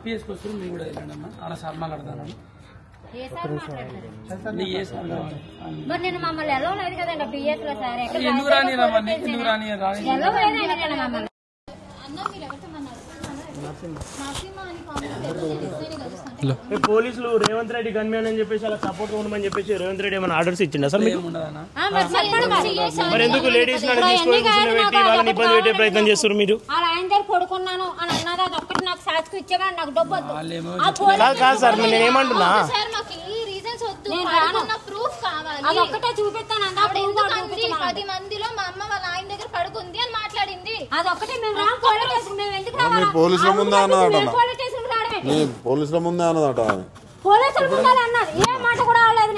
పిఎస్కి వస్తారు మీరు కూడా వెళ్ళండి అమ్మా ఆడ సార్ మాట్లాడతాను నేను మమ్మల్ని ఎలా లేదు కదండి పిఎస్ లో సార్ ఎందుకు రాని ఎందుకు రాని పోలీసులు రేవంత్ రెడ్డి గన్మ్యాన్ అని చెప్పేసి అలా సపోర్ట్ ఉండమని చెప్పేసి రేవంత్ రెడ్డి ఏమైనా ఆర్డర్స్ ఇచ్చిందా సార్ మీకు? మరి ఎందుకు లేడీస్ తీసుకొని వాళ్ళని ఇబ్బంది పెట్టే ప్రయత్నం చేస్తారు మీరు? ఆయన దగ్గర పడుకున్నాను అని అన్నది అది ఒక్కటి నాకు సాక్షి ఇచ్చేగా నాకు డబ్బు కాదు సార్ నేను ఏమంటున్నా అది ఒక్కటే చూపిస్తాను 10 మందిలో మా అమ్మ వాళ్ళ ఆయన దగ్గర పడుకుంది అని మాట్లాడింది. అది ఒక్కటే మేము పోలీస్ స్టేషన్ మేము ఎందుకు పోలీసుల ముందే అన్నదట పోలీసుల ముందే అన్నదట పోలీసుల ముందే అన్నది ఏ మాట కూడా అవలేదు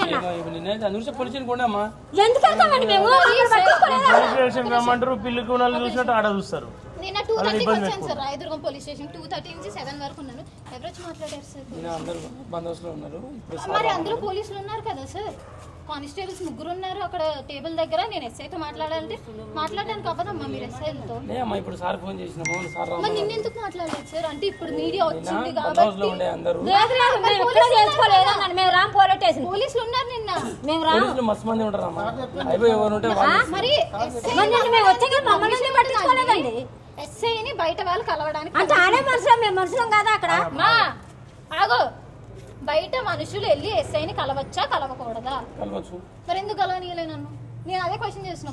రమ్మంటారు పిల్లి కూనలు చూసినట్టు ఆడ చూస్తారు. నిన్న 2:30 వచ్చాను సార్ రాయదుర్గం పోలీస్ స్టేషన్ 2:30 నుంచి 7 వరకు ఉన్నాను. ఎవరు వచ్చి మాట్లాడారు సార్? మరి అందరూ పోలీసులు ఉన్నారు కదా సార్, కానిస్టేబుల్స్ 3 ఉన్నారు అక్కడ టేబుల్ దగ్గర. నేను ఎస్ఐతో మాట్లాడాలంటే మాట్లాడడానికి అవ్వదమ్మా మీరు ఎస్ఐలతో. ఇప్పుడు సార్ ఫోన్ చేసిన మరి నిన్నెందుకు మాట్లాడలేదు సార్? అంటే ఇప్పుడు మీడియా వచ్చింది కాబట్టి పోలీసులు ఉన్నారు నిన్న. మస్తు మంది ఉంటారు మరి ఎస్ఐని బయట వాళ్ళు కలవడానికి మనుషులం కదా అక్కడ ఆగో బయట మనుషులు వెళ్ళి ఎస్ఐని కలవచ్చా కలవకూడదా? మరి ఎందుకు కలవనీయలే నన్ను? నేను అదే క్వశ్చన్ చేస్తున్నా.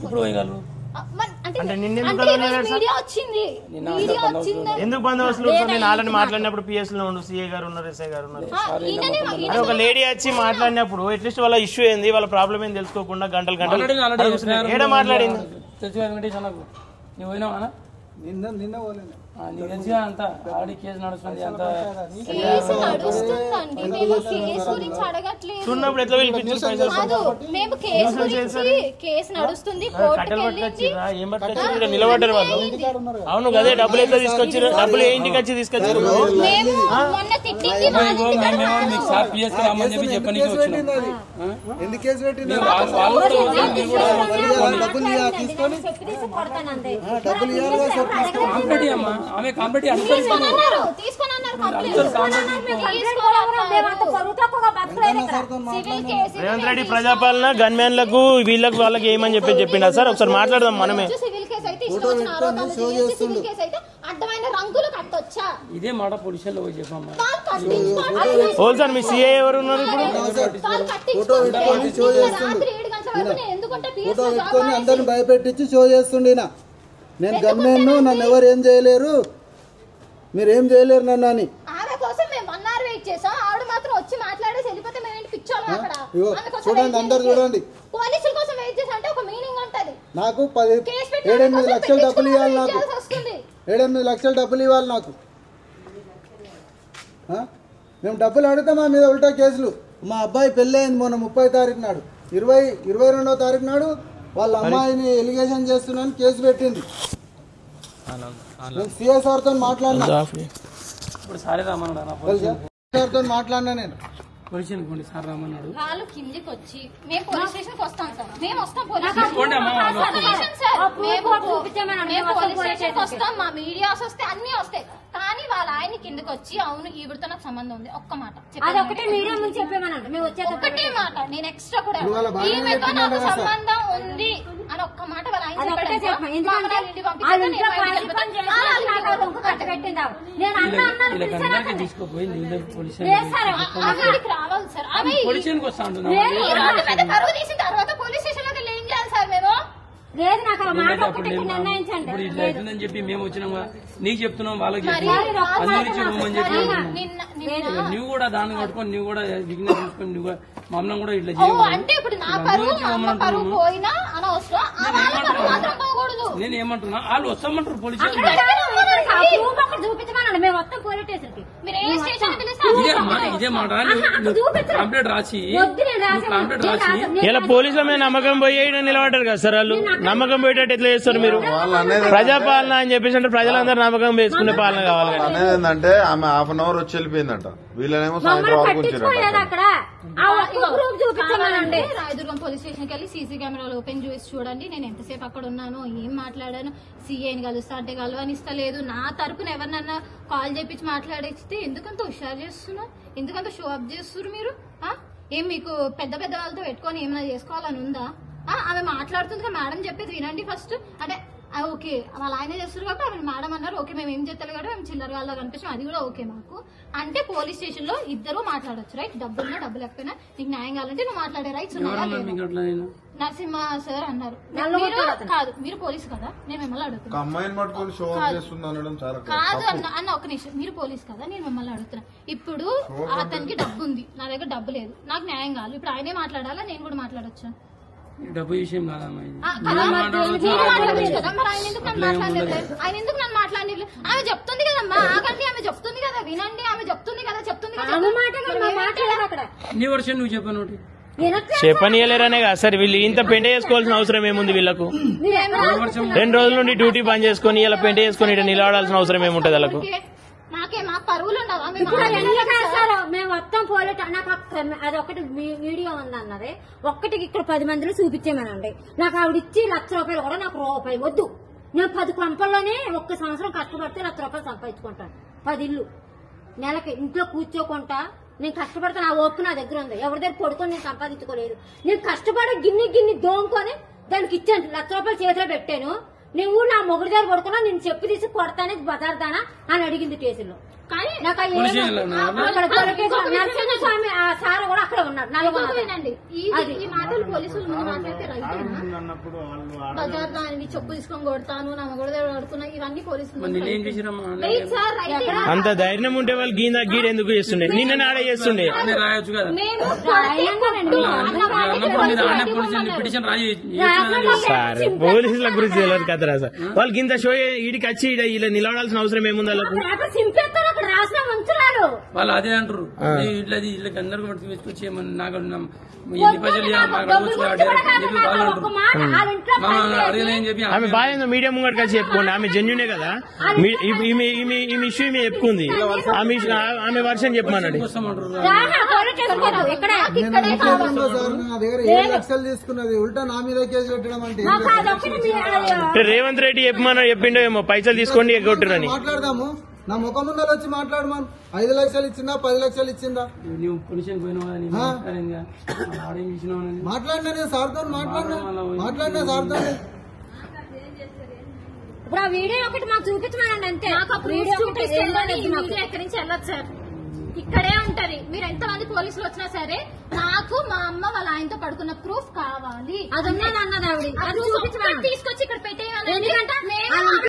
ఎందుకు బందోబస్తులు నేను ఆల్రెడీ మాట్లాడినప్పుడు పిఎస్ లో ఉండు సిఏ గారు ఉన్నారు ఎస్ఐ గారు ఉన్నారు. ఒక లేడీ వచ్చి మాట్లాడినప్పుడు అట్లీస్ట్ వాళ్ళ ఇష్యూ ఏంది వాళ్ళ ప్రాబ్లం ఏంది తెలుసుకోకుండా గంటలు ఏడ మాట్లాడింది నీకు తెలిసిగా అంతా ఆడి కేసు నడుస్తుంది అంత చూడప్పుడు ఎట్లా నిలబడ్డారు వాళ్ళు. అవును కదే డబ్బులు ఎట్లా తీసుకొచ్చారు? డబ్బులు ఏ ఇంటికి వచ్చి తీసుకొచ్చారు? ఆమె కాంప్లీట్ రేవంత్ రెడ్డి ప్రజాపాలన గన్మ్యాన్లకు వీళ్ళకు వాళ్ళకి ఏమని చెప్పిండా సార్? ఒకసారి మాట్లాడదాం మనమే. ఇదే మాట పొజిషన్ లో చెప్పమ్మా. ఓ సార్ మీ సిఐ ఎవరు ఉన్నారు ఇప్పుడు? ఫోటో పెట్టుకొని అందరిని భయపెట్టించి షో చేస్తుండే. నేను గన్మెన్, నన్ను ఎవరు ఏం చేయలేరు, మీరు ఏం చేయలేరు నన్ను అని. చూడండి అందరు చూడండి. నాకు 7-8 లక్షలు డబ్బులు ఇవ్వాలి. నాకు 7-8 లక్షలు డబ్బులు ఇవ్వాలి నాకు. మేము డబ్బులు అడిగితే మా మీద ఉల్టా కేసులు. మా అబ్బాయి పెళ్ళి అయింది మొన్న 30వ తారీఖు నాడు, 22వ తారీఖు నాడు వాళ్ళ అమ్మాయిని ఎలిగేషన్ చేస్తున్నాను కేసు పెట్టింది. నేను సిఎస్ఆర్ తో మాట్లాడినా, మాట్లాడినా నేను వాళ్ళు కిందికి వచ్చి మేము పోలీస్ స్టేషన్ కి వస్తాం సార్, మేము వస్తాం వస్తాం, మా మీడియాస్ వస్తే అన్ని వస్తాయి. కానీ వాళ్ళ ఆయన కిందకి వచ్చి అవును ఈవిడతో నాకు సంబంధం ఉంది ఒక్క మాట ఒకటే మాట, నేను ఎక్స్ట్రా కూడా ఈమెతో నాకు సంబంధం ఉంది అని ఒక్క మాట వాళ్ళ ఆయన రావాలి సార్. ఆమె పరువు తీసిన తర్వాత పోలీస్ స్టేషన్ లోకి ఏం చేయాలి సార్? మేము చెప్పి మేము వచ్చినాం నీకు చెప్తున్నాం వాళ్ళకి చెప్పమని చెప్పి నువ్వు కూడా దాన్ని కట్టుకొని నువ్వు కూడా విఘ్నం చూసుకొని నువ్వు కూడా మమ్మల్ని కూడా ఇట్లా అంటే ఇప్పుడు నా పరువు పోయినా నేను ఏమంటున్నా వాళ్ళు వస్తామంటారు పోలీసు ఇదే మాట కంప్లైంట్ రాసి ఇలా పోలీసుల మీద నమ్మకం పోయి నిలబడ్డారు కదా సార్. వాళ్ళు నమ్మకం పోయేటట్టు ఎట్లా చేస్తారు మీరు? ప్రజాపాలన అని చెప్పేసి అంటే ప్రజలందరూ నమ్మకం వేసుకునే పాలన కావాలి. అనేది ఏంటంటే ఆమె హాఫ్ అన్ అవర్ వచ్చి వెళ్ళిపోయిందంట, వీళ్ళనేమో సాయంత్రం వరకు వచ్చారు. రాయదుర్గం పోలీస్ స్టేషన్ కి వెళ్ళి సీసీ కెమెరాలు ఓపెన్ చేసి చూడండి నేను ఎంతసేపు అక్కడ ఉన్నాను, ఏం మాట్లాడాను. సీఐని కలుస్తా అంటే కలవనిస్తలేదు, నా నా తరపున ఎవరినన్నా కాల్ చేపించి మాట్లాడిస్తే ఎందుకంత హుషారు చేస్తున్నా, ఎందుకంత షో అప్ చేస్తున్నారు మీరు? ఏం మీకు పెద్ద పెద్ద వాళ్ళతో పెట్టుకొని ఏమైనా చేసుకోవాలని ఉందా? ఆమె మాట్లాడుతుంది మేడం చెప్పేది వినండి ఫస్ట్. అంటే ఓకే వాళ్ళు ఆయన చేస్తారు కాబట్టి ఆమె మేడం అన్నారు, ఓకే మేము ఏం చేస్తారు కాబట్టి మేము చిల్లర వాళ్ళ కనిపించాం, అది కూడా ఓకే మాకు. అంటే పోలీస్ స్టేషన్ లో ఇద్దరు మాట్లాడొచ్చు, రైట్? డబ్బున్నా డబ్బు లేకపోయినా నీకు న్యాయం కావాలంటే నువ్వు మాట్లాడే రైట్స్ ఉన్నాయా? నరసింహ సార్ అన్నారు. కాదు మీరు పోలీసు కదా, నేను మిమ్మల్ని అడుగుతున్నా. కాదు అన్న ఒక నిమిషం, మీరు పోలీసు కదా, నేను మిమ్మల్ని అడుగుతున్నా. ఇప్పుడు అతనికి డబ్బు ఉంది, నా దగ్గర డబ్బు లేదు, నాకు న్యాయం కావాలి. ఇప్పుడు ఆయనే మాట్లాడాలా, నేను కూడా మాట్లాడొచ్చా? డబ్బు విషయం కాదమ్మా, ఆయన ఎందుకు నన్ను మాట్లాడలేదు? ఆమె చెప్తుంది కదమ్మా, ఆగండి, ఆమె చెప్తుంది కదా, వినండి, ఆమె చెప్తుంది కదా, చెప్తుంది కదా. నీ వర్షం నువ్వు చెప్పను చెప్పనియలేరనే కదా సార్. వీళ్ళు ఇంత పెంట చేసుకోవాల్సిన అవసరం ఏముంది వీళ్ళకు? 2 రోజుల నుండి డ్యూటీ బంద్ చేసుకుని ఇలా పెంట చేసుకుని ఇక్కడ నిలబడాల్సిన అవసరం ఏముంటది వాళ్ళకు? మా పరువులు ఉండవా? మేము మొత్తం పోలేట నాకు అది ఒకటి వీడియో ఉందన్నది, ఒక్కటికి ఇక్కడ 10 మందిలో చూపించేమనండి. నాకు ఆవిడ ఇచ్చి ₹1,00,000 కూడా నాకు రూపాయి వద్దు. నేను 10 కొంపల్లోనే 1 సంవత్సరం కష్టపడితే ₹1,00,000 సంపాదించుకుంటాను. 10 ఇల్లు నెలకి ఇంట్లో కూర్చోకుండా నేను కష్టపడితే నా ఓపు నా దగ్గర ఉంది. ఎవరి దగ్గర పడుకొని నేను సంపాదించుకోలేదు. నేను కష్టపడి గిన్ని దోముకొని దానికి ఇచ్చాను, ₹1,00,000 చేతిలో పెట్టాను. నువ్వు నా మొగుడి దగ్గర పడుకున్నా నేను చెప్పు తీసి కొడతానే బజార్దానా అని అడిగింది కేసులో. కానీ నాకు నరసింహస్వామి సార్ కూడా అక్కడ ఉన్నాడు. ఈ మాటలు పోలీసులు ముందు మాట్లాడితే బజార్దాని చెప్పు తీసుకొని కొడతాను, నా మొగుడి దగ్గర పడుకున్నా, ఇవన్నీ పోలీసులు. అంత ధైర్యం ఉంటే వాళ్ళు గీడ ఎందుకు చేస్తుండే? నిన్న ఆడే చేస్తుండే. సార్ పోలీసుల గురించి తెలియదు కదరా సార్. వాళ్ళకి ఇంత షో ఈడికి వచ్చి ఇలా నిలబడాల్సిన అవసరం ఏముంది వాళ్ళకు? వాళ్ళు అదే అంటారు, ఇట్లా వీళ్ళకి అందరికి తీసుకొచ్చి నాకు ఆమె బాగా మీడియా ముంగడికి వచ్చి చెప్పుకోండి. ఆమె జెన్యునే కదా, ఈమె ఇష్యూ ఈమె చెప్పుకుంది, ఆమె వర్షన్ చెప్పమన్నాడు. తీసుకున్నది ఉల్టా నా మీద కేసు పెట్టడం అంటే రేవంత్ రెడ్డి చెప్పమన్నా చెప్పిండో ఏమో, పైసలు తీసుకోండి ఎగ్గొట్టురని. మాట్లాడదాము, నా ముఖం ముందర వచ్చి మాట్లాడమను. 5 లక్షలు ఇచ్చిందా 10 లక్షలు ఇచ్చిందా? నువ్వు పొలిషన్ పోయినావా? మాట్లాడినా నేను సార్తో మాట్లాడినా సార్తో. ఇప్పుడు ఆ వీడియో ఒకటి మాకు చూపించమనండి అంతే. ఎక్కడి నుంచి వెళ్ళదు సార్, ఇక్కడే ఉంటది. మీరు ఎంతమంది పోలీసులు వచ్చినా సరే నాకు మా అమ్మ వాళ్ళ ఆయనతో పడుకున్న ప్రూఫ్ కావాలి. అది ఉన్నది అన్నది ఆవిడ, తీసుకొచ్చి ఇక్కడ